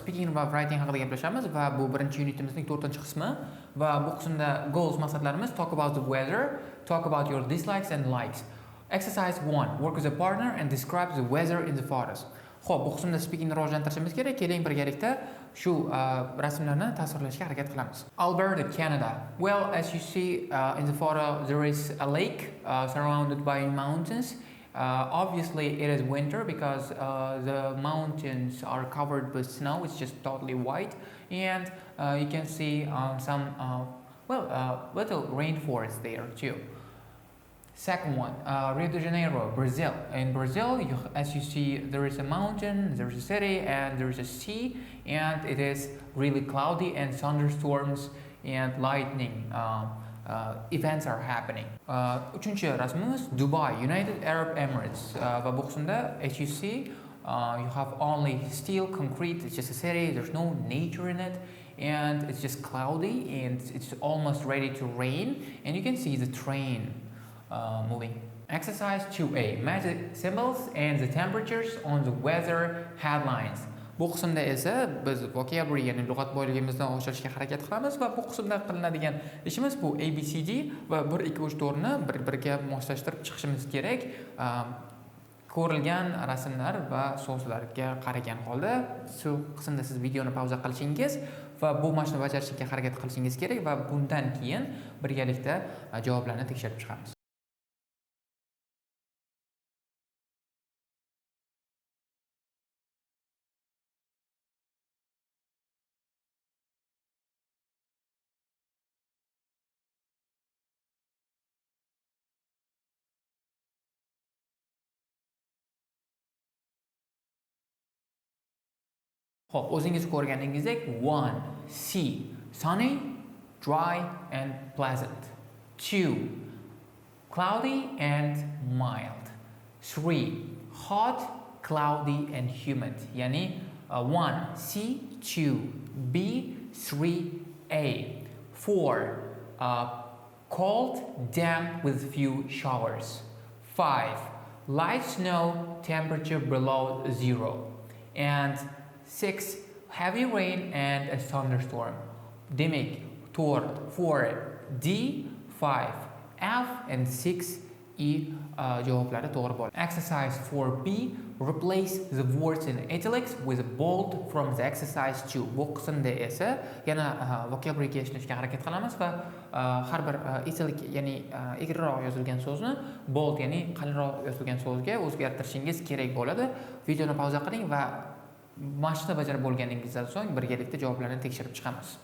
speaking va writing haqida gaplashamiz va bu birinchi unitimizning 4-qismi va bu qismda goals maqsadlarimiz talk about the weather, talk about your dislikes and likes. Exercise 1. Work with a partner and describe the weather in the photos. Xo'p, bu qismda speakingni rivojlantirishimiz kerak. Keling birgalikda shu rasmlarni tasvirlashga harakat qilamiz. Alberta, Canada. Well, as you see in the photo, there is a lake surrounded by mountains. Obviously, it is winter because the mountains are covered with snow. It's just totally white, and you can see some little rainforest there too. Second one, Rio De Janeiro, Brazil. In Brazil, as you see, there is a mountain, there is a city, and there is a sea, and it is really cloudy, and thunderstorms and lightning events are happening. Uchinchi rasmimiz Dubai, United Arab Emirates. Va bu qismda, as you see, you have only steel, concrete. It's just a city. There's no nature in it, and it's just cloudy, and it's almost ready to rain. And you can see the train moving. Exercise 2A. Match the symbols and the temperatures on the weather headlines. Bu qismda esa biz vocabulary, ya'ni lug'at boyligimizni oshirishga harakat qilamiz va bu qismda qilinadigan ishimiz bu ABCD va 1 2 3 4 ni bir-biriga moslashtirib chiqishimiz kerak. Ko'rilgan rasmlar va so'zlarga qaragan holda shu qismda siz videoni pauza qilishingiz va bu mashqni bajarishga harakat qilishingiz kerak va bundan keyin birgalikda javoblarni tekshirib chiqamiz. Xo'p, o'zingiz ko'rganingizdek 1. See, sunny, dry and pleasant. 2. Cloudy and mild. 3. Hot, cloudy and humid. Yani 1. C, 2. B, 3. A. 4. Cold, damp with few showers. 5. Light snow, temperature below 0. And 6. Heavy rain and a thunderstorm. Demek 4 D, 5 F and 6 E javoblari to'g'ri bo'ladi. Exercise 4B. Replace the words in italics with a bold from the exercise 2. Bu qismda esa yana vocabularyga ishlashga harakat qilamiz va har bir italic, ya'ni egriroq yozilgan so'zni bold, ya'ni qalinroq yozilgan so'zga o'zgartirishingiz kerak bo'ladi. Videoni pauza qiling va mashqni bajarib bo'lganingizdan so'ng birgalikda javoblarni tekshirib chiqamiz.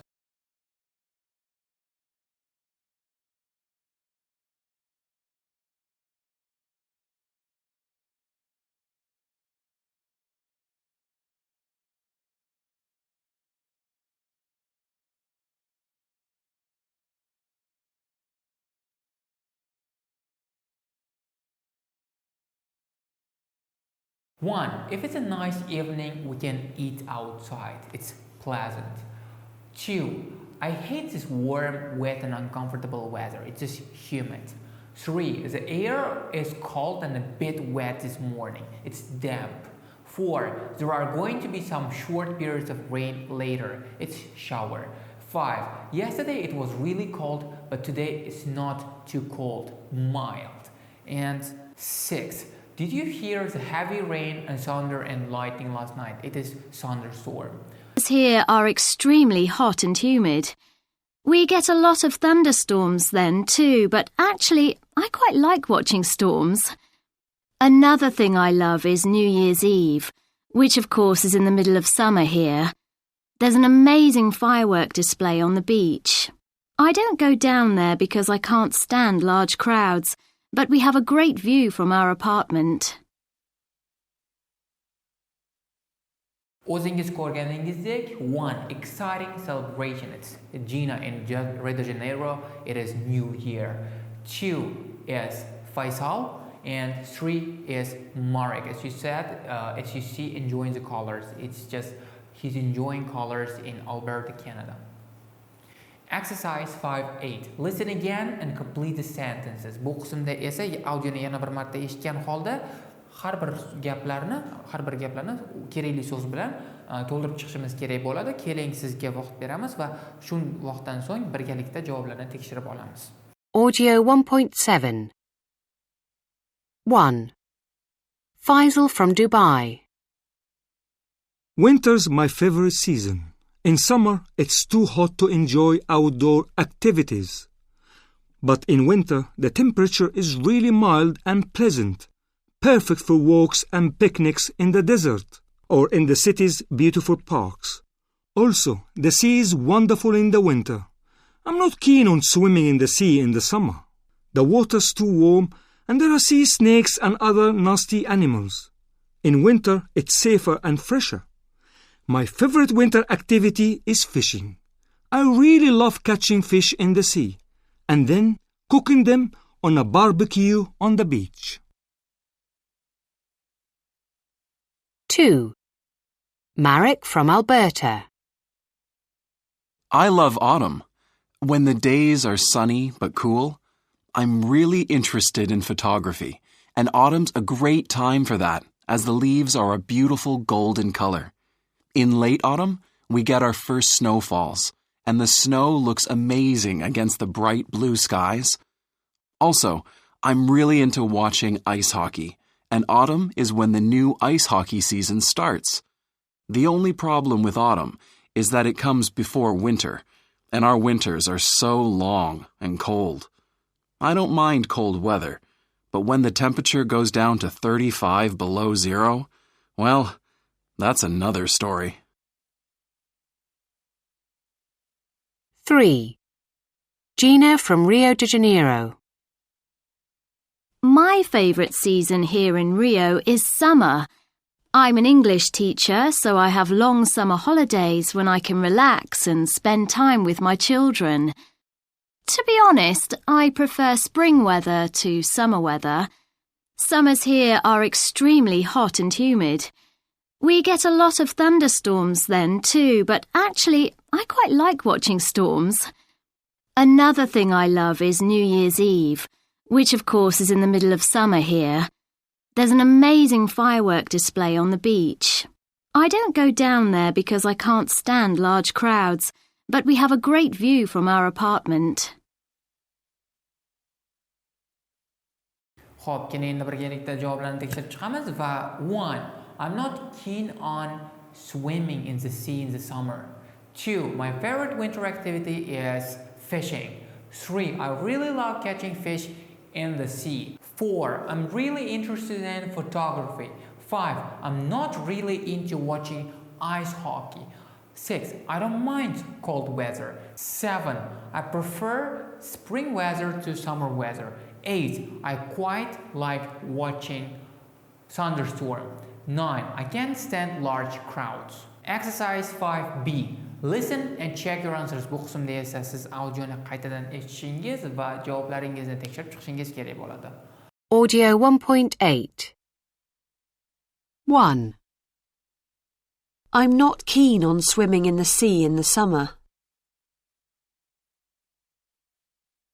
One, if it's a nice evening, we can eat outside. It's pleasant. 2, I hate this warm, wet and uncomfortable weather. It's just humid. 3, the air is cold and a bit wet this morning. It's damp. 4, there are going to be some short periods of rain later. It's shower. 5, yesterday it was really cold, but today it's not too cold, mild. And 6, did you hear the heavy rain and thunder and lightning last night? It is thunderstorm. Here are extremely hot and humid. We get a lot of thunderstorms then too, but actually I quite like watching storms. Another thing I love is New Year's Eve, which of course is in the middle of summer here. There's an amazing firework display on the beach. I don't go down there because I can't stand large crowds, but we have a great view from our apartment. O'zingiz ko'rganingizdek, 1 exciting celebration. It's Gina in Rio De Janeiro. It is New Year. 2 is Faisal, and 3 is Marek. As you said, as you see, enjoying the colors. It's just he's enjoying colors in Alberta, Canada. Exercise 5.8. Listen again and complete the sentences. Bu qismda esa audioni yana bir marta eshitgan holda har bir gaplarni kerakli so'z bilan to'ldirib chiqishimiz kerak bo'ladi. Keling, sizga vaqt beramiz va shu vaqtdan so'ng birgalikda javoblarni tekshirib olamiz. Audio 1.7 1. Faisal from Dubai. Winter's my favorite season. In summer, it's too hot to enjoy outdoor activities. But in winter, the temperature is really mild and pleasant, perfect for walks and picnics in the desert or in the city's beautiful parks. Also, the sea is wonderful in the winter. I'm not keen on swimming in the sea in the summer. The water's too warm and there are sea snakes and other nasty animals. In winter, it's safer and fresher. My favorite winter activity is fishing. I really love catching fish in the sea and then cooking them on a barbecue on the beach. 2. Marek from Alberta. I love autumn. When the days are sunny but cool, I'm really interested in photography, and autumn's a great time for that, as the leaves are a beautiful golden color. In late autumn, we get our first snowfalls, and the snow looks amazing against the bright blue skies. Also, I'm really into watching ice hockey, and autumn is when the new ice hockey season starts. The only problem with autumn is that it comes before winter, and our winters are so long and cold. I don't mind cold weather, but when the temperature goes down to 35 below zero, well, that's another story. 3. Gina from Rio De Janeiro. My favourite season here in Rio is summer. I'm an English teacher, so I have long summer holidays when I can relax and spend time with my children. To be honest, I prefer spring weather to summer weather. Summers here are extremely hot and humid. We get a lot of thunderstorms then too, but actually, I quite like watching storms. Another thing I love is New Year's Eve, which of course is in the middle of summer here. There's an amazing firework display on the beach. I don't go down there because I can't stand large crowds, but we have a great view from our apartment. Xo'p, keling endi birgalikda javoblarni tekshirib chiqamiz va 1. I'm not keen on swimming in the sea in the summer. 2. My favorite winter activity is fishing. 3. I really love catching fish in the sea. 4. I'm really interested in photography. 5. I'm not really into watching ice hockey. 6. I don't mind cold weather. 7. I prefer spring weather to summer weather. 8. I quite like watching thunderstorm. 9. I can't stand large crowds. Exercise 5B. Listen and check your answers. Bu qismda esa siz audioni qaytadan eshitishingiz va javoblaringizni tekshirib chiqishingiz kerak bo'ladi. Audio 1.8 1. I'm not keen on swimming in the sea in the summer.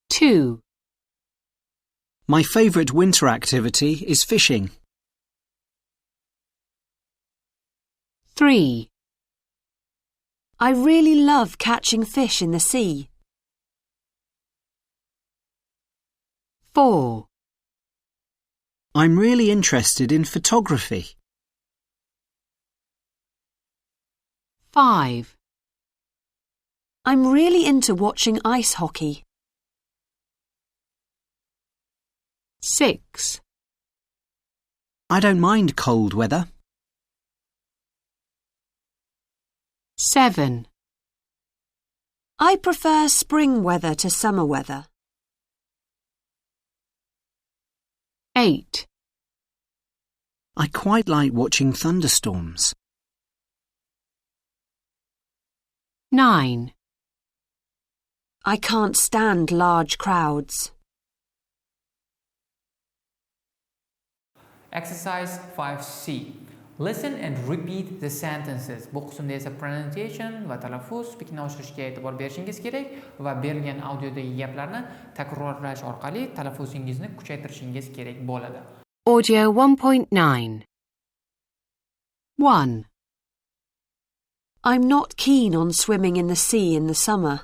2. My favourite winter activity is fishing. 3. I really love catching fish in the sea. 4. I'm really interested in photography. 5. I'm really into watching ice hockey. 6. I don't mind cold weather. 7. I prefer spring weather to summer weather. 8. I quite like watching thunderstorms. 9. I can't stand large crowds. Exercise 5C. Listen and repeat the sentences. Bu qismda esa pronunciation va talaffuz, speakingni oshirishga e'tibor berishingiz kerak va berilgan audiodagi gaplarni takrorlash orqali talaffuzingizni kuchaytirishingiz kerak bo'ladi. Audio 1.9. 1. I'm not keen on swimming in the sea in the summer.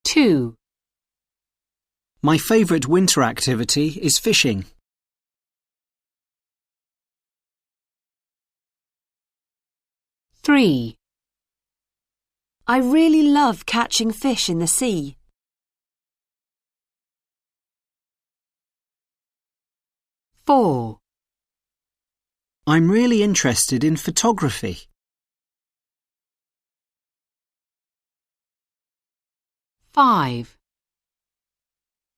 2. My favourite winter activity is fishing. 3. I really love catching fish in the sea. 4. I'm really interested in photography. 5.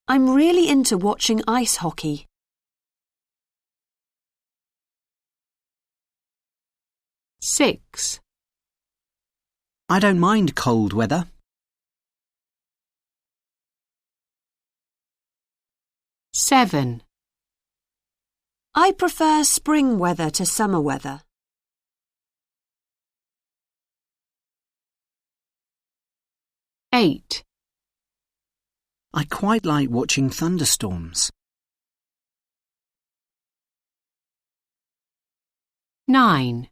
I'm really into watching ice hockey. 6. I don't mind cold weather. 7. I prefer spring weather to summer weather. 8. I quite like watching thunderstorms. 9.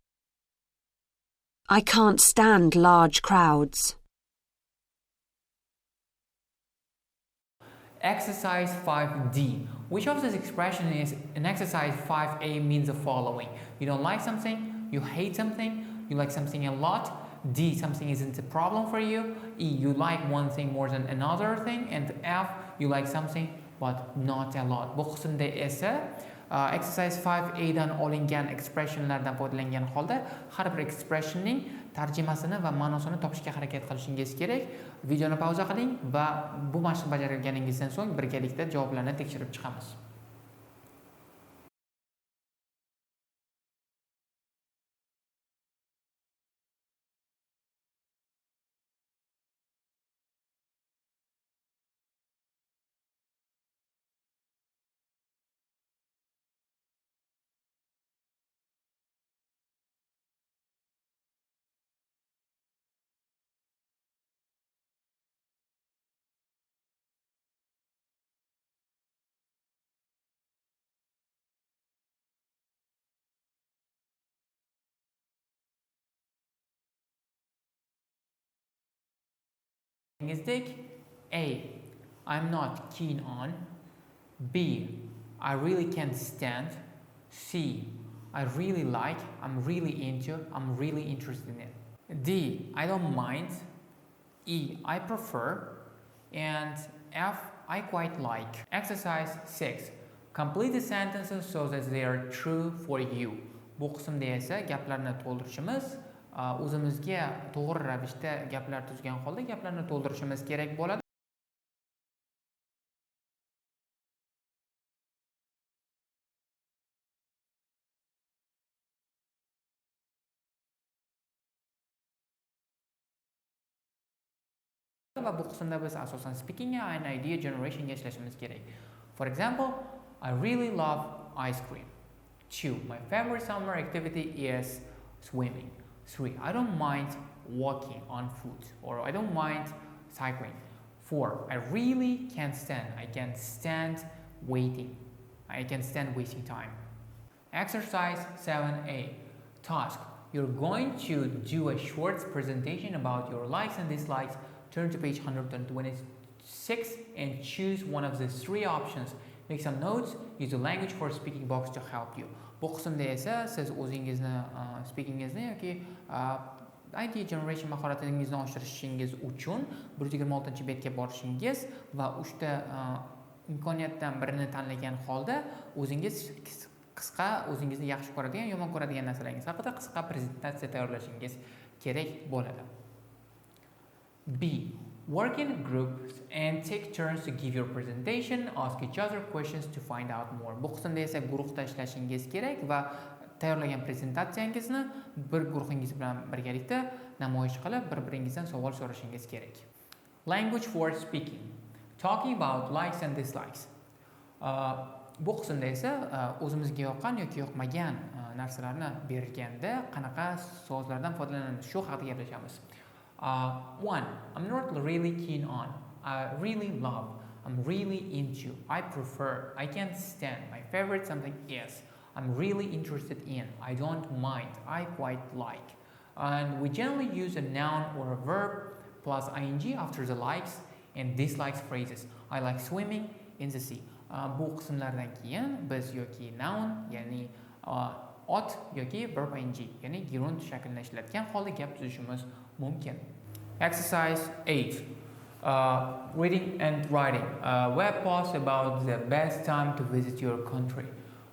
I can't stand large crowds. Exercise 5D. Which of this expression is in exercise 5A means the following? You don't like something, you hate something, you like something a lot. D, something isn't a problem for you. E, you like one thing more than another thing. And F, you like something but not a lot. Bu qismda esa exercise 5A dan olingan expressionlardan foydalangan holda har bir expressionning tarjimasini va ma'nosini topishga harakat qilishingiz kerak. Videoni pauza qiling va bu mashqni bajarganingizdan so'ng birgalikda javoblarni tekshirib chiqamiz. A. I'm not keen on. B. I really can't stand. C. I really like. I'm really into. I'm really interested in it. D. I don't mind. E. I prefer. And F. I quite like. Exercise 6. Complete the sentences so that they are true for you. Bu qismda esa gaplarni to'ldirishimiz, o'zimizga to'g'ri ravishda gaplar tuzgan holda gaplarni to'ldirishimiz kerak bo'ladi. Va bu qismda biz asosan speaking and idea generation ga ishlashimiz kerak. For example, I really love ice cream. 2. My favorite summer activity is swimming. 3. I don't mind walking on foot, or I don't mind cycling. 4. I really can't stand. I can't stand waiting. I can stand wasting time. Exercise 7A. Task. You're going to do a short presentation about your likes and dislikes. Turn to page 126 and choose one of the 3 options. Make some notes. Use the language for speaking box to help you. Bu qismda esa siz o'zingizni speakingizni yoki IT generation mahoratingizni oshirishingiz uchun 126-betga borishingiz va 3 ta imkoniyatdan birini tanlagan holda o'zingiz qisqa, o'zingizni yaxshi ko'radigan, yomon ko'radigan narsalaringiz haqida qisqa prezentatsiya tayyorlashingiz kerak bo'ladi. B. Work in groups and take turns to give your presentation. Ask each other questions to find out more. Bu qismda esa guruhda ishlashingiz kerak va tayyorlagan prezentatsiyangizni bir guruhingiz bilan birgalikda namoyish qilib, bir-biringizdan savol so'rashingiz kerak. Language for speaking. Talking about likes and dislikes. Bu qismda esa o'zimizga yoqqan yoki yoqmagan narsalarni berganda qanaqa so'zlardan foydalanamiz, shu haqida gaplashamiz. One, I'm not really keen on. I really love. I'm really into. I prefer. I can't stand. My favorite something is. I'm really interested in. I don't mind. I quite like. And we generally use a noun or a verb plus ing after the likes and dislikes phrases. I like swimming in the sea. Bu qismlardan keyin biz yoki noun ya'ni ot yoki verb ing ya'ni gerund shaklida ishlatgan holda gap tuzishimiz mumkin. Exercise 8. Reading and writing. Web posts about the best time to visit your country.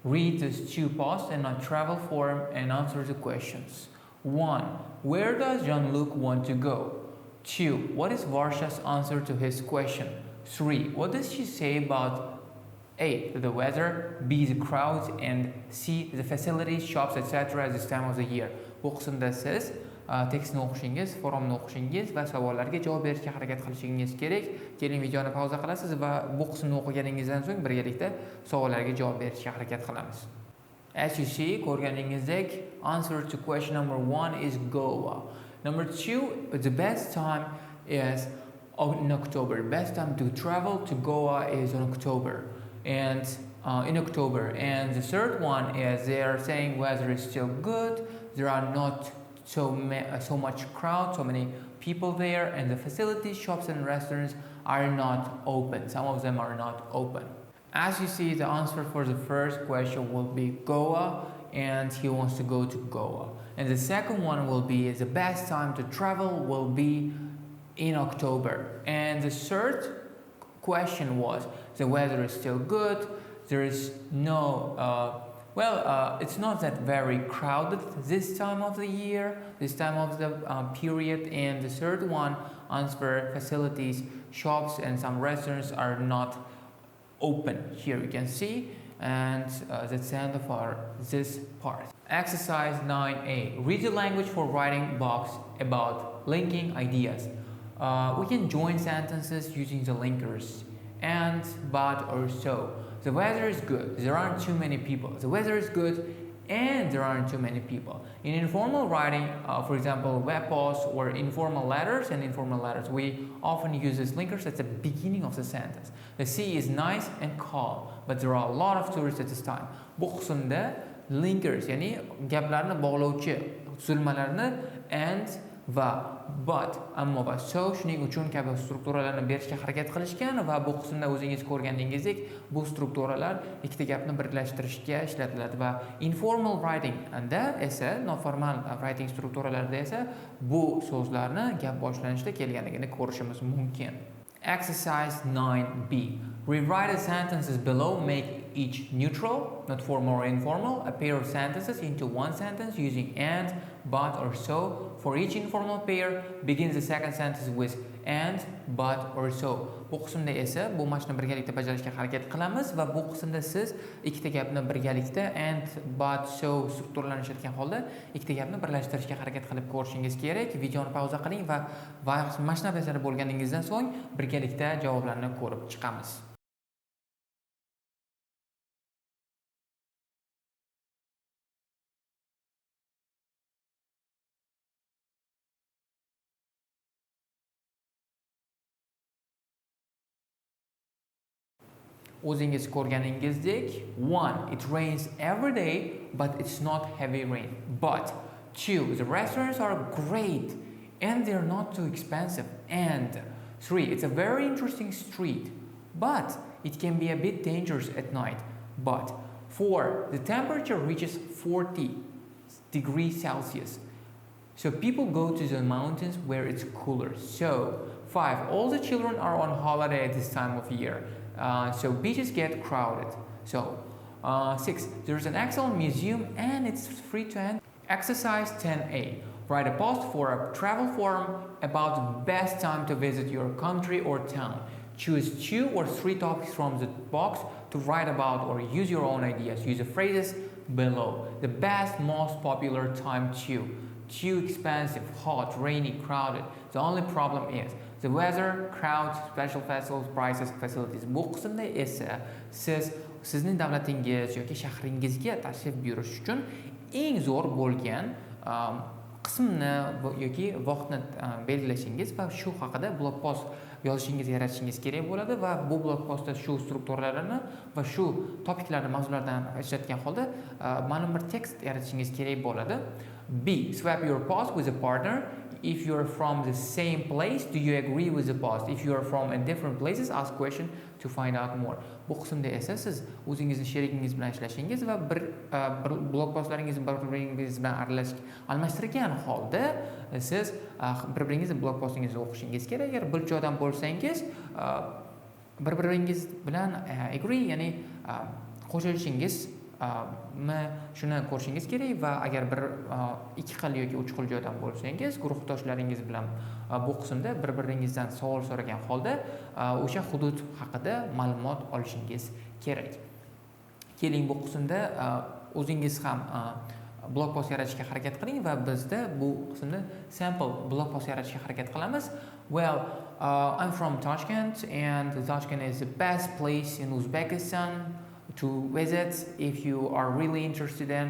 Read these two posts in a travel forum and answer the questions. 1. Where does Jean-Luc want to go? 2. What is Varsha's answer to his question? 3. What does she say about A. The weather, B. The crowds, and C. The facilities, shops, etc. at this time of the year. Bu qismda siz tekstni o'qishingiz, forumni o'qishingiz va savollarga javob berishga harakat qilishingiz kerak. Keling videoni pauza qilasiz va bu qismni o'qiganingizdan so'ng birgalikda savollarga javob berishga harakat qilamiz. As you see, ko'rganingizdek, answer to question number 1 is Goa. Number 2, the best time is in October. Best time to travel to Goa is in October. And in October. And the third one is they are saying weather is still good. There are not so much crowd, so many people there, and the facilities, shops and restaurants are not open. Some of them are not open. As you see, the answer for the first question will be Goa, and he wants to go to Goa. And the second one will be the best time to travel will be in October. And the third question was the weather is still good. There is no it's not that very crowded this time of the year, this time of the period. And the third one, answer facilities, shops and some restaurants are not open. Here you can see, and that's the end of this part. Exercise 9a. Read the language for writing box about linking ideas. We can join sentences using the linkers and, but, or so. The weather is good. There aren't too many people. The weather is good and there aren't too many people. In informal writing, for example, web posts or informal letters, we often use these linkers at the beginning of the sentence. The sea is nice and calm, but there are a lot of tourists at this time. Bu qismda linkers, ya'ni gaplarni bog'lovchi tuzilmalarni and va, but, ammo va, so, shuning uchun kabi strukturalarni berishga harakat qilishgan va bu qismda o'zingiz ko'rganingizdek bu strukturalar ikkita gapni birlashtirishga ishlatiladi va informal writing anda esa noformal writing strukturalarida esa bu so'zlarni gap boshlanishida kelganligini ko'rishimiz mumkin. Exercise 9b. Rewrite the sentences below, make each neutral, not formal or informal, a pair of sentences into one sentence using and, but, or so. For each informal pair, begin the second sentence with and, but, or so. Bu qismda esa bu mashqni birgalikda bajarishga harakat qilamiz va bu qismda siz ikkita gapni birgalikda and, but, so strukturlanishayotgan holda ikkita gapni birlashtirishga harakat qilib ko'rishingiz kerak. Videoni pauza qiling va mashqni bajarib bo'lganingizdan so'ng birgalikda javoblarni ko'rib chiqamiz. O'zingiz ko'rganingizdek, 1. It rains every day, but it's not heavy rain. But 2. The restaurants are great and they're not too expensive. And 3. It's a very interesting street, but it can be a bit dangerous at night. But 4. The temperature reaches 40 degrees Celsius. So people go to the mountains where it's cooler. So 5. All the children are on holiday at this time of year. So beaches get crowded. So 6. There's an excellent museum and it's free to enter. Exercise 10a. Write a post for a travel forum about the best time to visit your country or town. Choose 2 or 3 topics from the box to write about or use your own ideas. Use the phrases below. The best, most popular time to. Too expensive, hot, rainy, crowded. The only problem is the weather, crowds, special festivals, prices, facilities. Bu qismda esa siz sizning davlatingiz yoki shahringizga tashrif buyurish uchun eng zo'r bo'lgan qismni yoki vaqtni belgilashingiz va shu haqida blog post yaratishingiz kerak bo'ladi va bu blog postda shu strukturalarini va shu topiklarni mavzulardan ishlatgan holda ma'lum bir tekst yaratishingiz kerak bo'ladi. B. Swap your post with a partner. If you are from the same place, do you agree with the post? If you are from different places, ask question to find out more. Bu qismda esa siz o'zingizni sherigingiz bilan ishlashingiz va bir blog postlaringizni bir-biringiz bilan almashtirgan holda siz bir-biringizni blog postingizni o'qishingiz kerak. Agar bir joydan bo'lsangiz, bir-biringiz bilan agree, ya'ni qo'shilishingiz shuni ko'rishingiz kerak va agar bir ikki xil yoki uch xil joydan bo'lsangiz, guruhdoshlaringiz bilan bu qismda bir-biringizdan savol so'ragan holda o'sha hudud haqida ma'lumot olishingiz kerak. Keling, bu qismda o'zingiz ham blog post yaratishga harakat qiling va bizda bu qismda sample blog post yaratishga harakat qilamiz. Well, I'm from Tashkent and Tashkent is the best place in Uzbekistan to visit if you are really interested in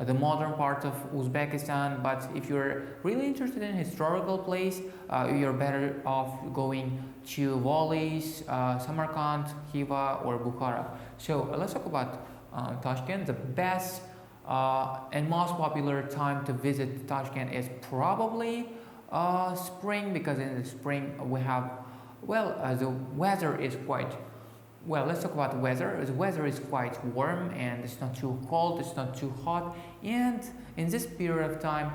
the modern part of Uzbekistan, but if you're really interested in historical place, you're better off going to Volis, Samarkand, Khiva or Bukhara. So let's talk about Tashkent. The best and most popular time to visit Tashkent is probably spring, because in the spring we have, the weather is quite let's talk about the weather. The weather is quite warm and it's not too cold, it's not too hot. And in this period of time,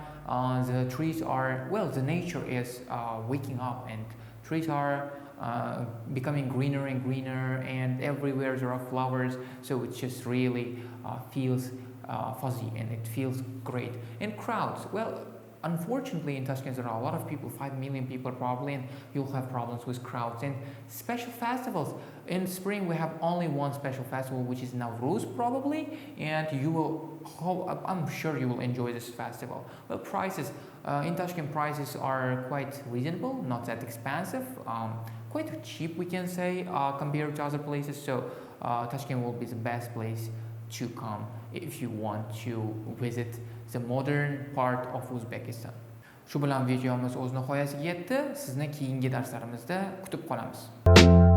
the trees are, the nature is waking up and trees are becoming greener and greener, and everywhere there are flowers. So it just really feels fuzzy and it feels great. And crowds, unfortunately, in Tashkent, there are a lot of people, 5 million people probably, and you'll have problems with crowds. And special festivals. In spring, we have only one special festival, which is Nowruz probably, and I'm sure you will enjoy this festival. Well, prices, in Tashkent, prices are quite reasonable, not that expensive, quite cheap, we can say, compared to other places. So Tashkent will be the best place to come if you want to visit the modern part of Uzbekistan. Shu bilan videomiz o'z nihoyasiga yetdi. Sizni keyingi darslarimizda kutib qolamiz.